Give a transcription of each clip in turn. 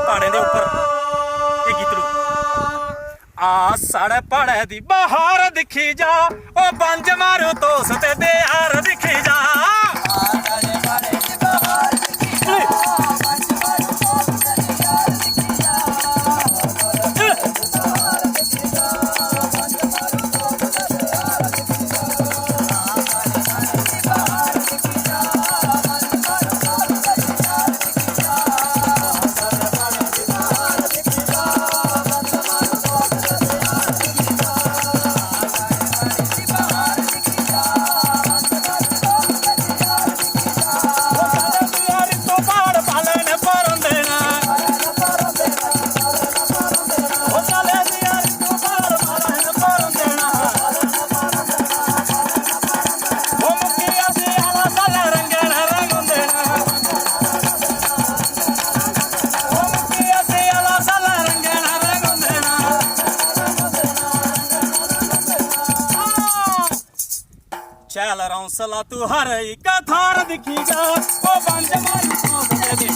ਪਹਾੜੇ ਦੇ ਉੱਪਰ ਇਹ ਗੀਤੜੂ ਆ ਸਾੜੇ ਪਹਾੜੇ ਦੀ ਬਹਾਰ ਦਿਖੀ ਜਾ ਉਹ ਬੰਜ ਮਾਰੂ ਤੋਸ ਤੇ ਬਿਹਾਰ ਦਿਖੀ ਜਾ चल रौसला तू हर एक थार दिखी जा ओ बंज मारी सोच दे दे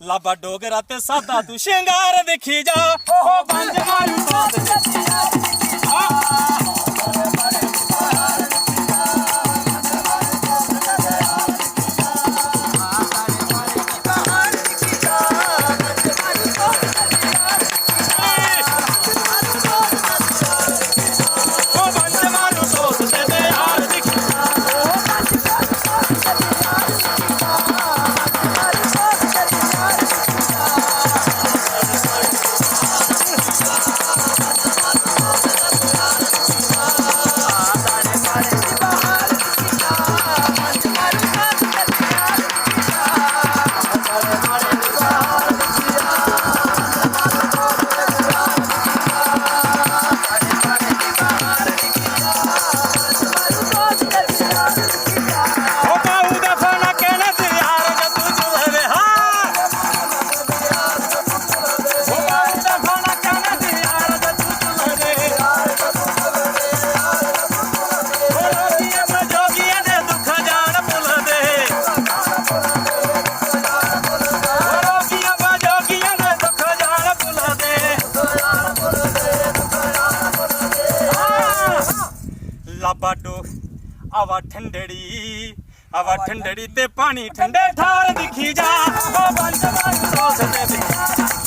लाबा डोगरा ते सादा तू शिंगार दिखी जा ओ बंज मारू सोच आवा ठंडड़ी ते पानी ठंडे ठार दिखी जा ओ बंज मारू सोच दे